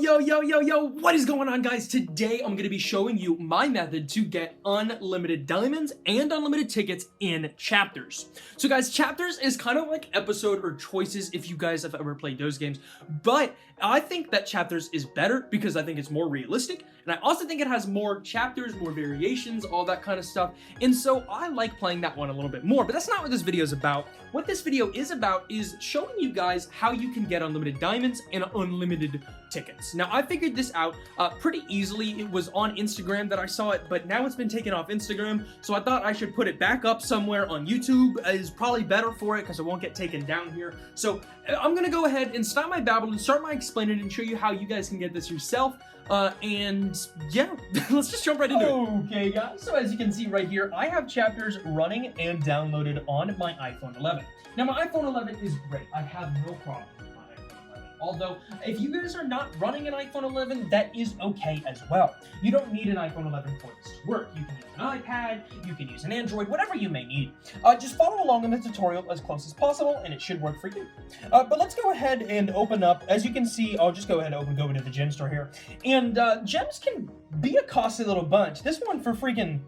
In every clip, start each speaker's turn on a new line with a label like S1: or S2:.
S1: Yo, what is going on, guys? Today I'm going to be showing you my method to get unlimited diamonds and unlimited tickets in chapters. So guys, chapters is kind of like episode or choices if you guys have ever played those games, but I think that chapters is better because I think it's more realistic, and I also think it has more chapters, more variations, all that kind of stuff, and so I like playing that one a little bit more, but that's not what this video is about. What this video is about is showing you guys how you can get unlimited diamonds and unlimited tickets. Now, I figured this out pretty easily. It was on Instagram that I saw it, but now it's been taken off Instagram, so I thought I should put it back up somewhere on YouTube. Is probably better for it because it won't get taken down here. So I'm gonna go ahead and stop my babble and start my explaining and show you how you guys can get this yourself. And yeah, let's just jump right into it. Okay, guys, so as you can see right here, I have chapters running and downloaded on my iPhone 11. Now, my iPhone 11 is great. I have no problem with my iPhone 11. Although, if you guys are not running an iPhone 11, that is okay as well. You don't need an iPhone 11 for this to work. You can use an iPad, you can use an Android, whatever you may need. Just follow along in the tutorial as close as possible, and it should work for you. But let's go ahead and open up. As you can see, I'll just go ahead and go into the gem store here. And gems can be a costly little bunch. This one for freaking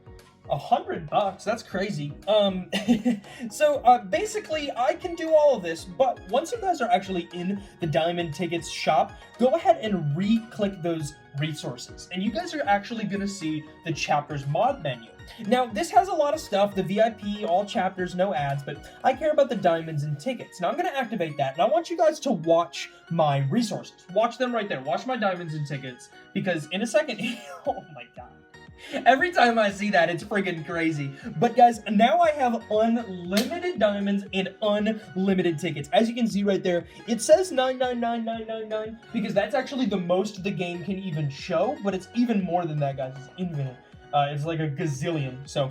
S1: $100, that's crazy. So basically I can do all of this, but once you guys are actually in the Diamond Tickets shop, go ahead and re-click those resources, and you guys are actually gonna see the chapters mod menu. Now, this has a lot of stuff, the VIP, all chapters, no ads, but I care about the diamonds and tickets. Now, I'm gonna activate that, and I want you guys to watch my resources. Watch them right there. Watch my diamonds and tickets, because in a second, oh my god. Every time I see that, it's freaking crazy. But guys, now I have unlimited diamonds and unlimited tickets. As you can see right there, it says 999,999 because that's actually the most the game can even show, but it's even more than that, guys. It's infinite. It's like a gazillion, so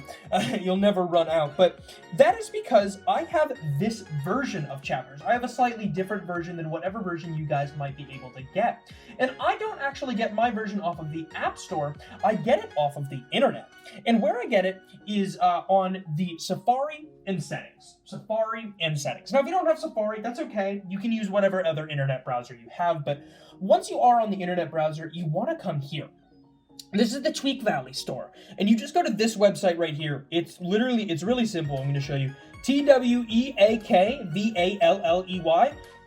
S1: you'll never run out. But that is because I have this version of chapters. I have a slightly different version than whatever version you guys might be able to get. And I don't actually get my version off of the App Store. I get it off of the internet. And where I get it is on the Safari and settings. Safari and settings. Now, if you don't have Safari, that's okay. You can use whatever other internet browser you have. But once you are on the internet browser, you want to come here. This is the Tweak Valley store, and you just go to this website right here. It's really simple. I'm going to show you. TweakValley,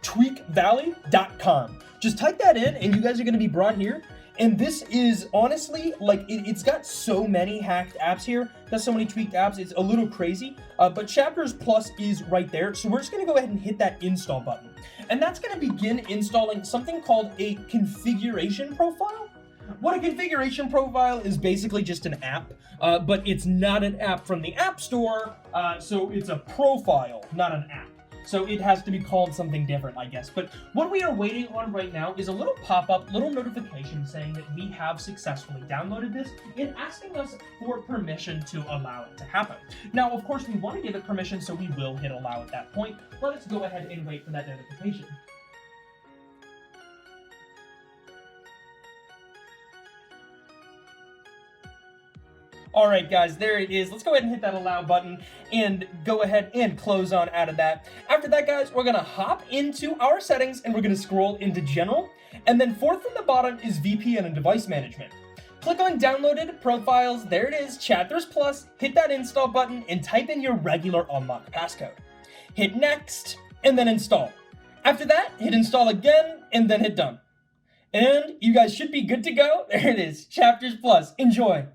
S1: tweakvalley.com. Just type that in, and you guys are going to be brought here. And this is honestly, like, it's got so many hacked apps here. Got so many tweaked apps. It's a little crazy. But Chapters Plus is right there. So we're just going to go ahead and hit that install button. And that's going to begin installing something called a configuration profile. What a configuration profile is basically just an app, but it's not an app from the App Store, so it's a profile, not an app. So it has to be called something different, I guess. But what we are waiting on right now is a little pop-up, little notification saying that we have successfully downloaded this and asking us for permission to allow it to happen. Now, of course, we want to give it permission, so we will hit allow at that point. Let us go ahead and wait for that notification. Alright guys, there it is. Let's go ahead and hit that allow button and go ahead and close on out of that. After that, guys, we're going to hop into our settings and we're going to scroll into general. And then fourth from the bottom is VPN and device management. Click on downloaded profiles. There it is, Chapters Plus. Hit that install button and type in your regular unlock passcode. Hit next and then install. After that, hit install again and then hit done. And you guys should be good to go. There it is, Chapters Plus. Enjoy.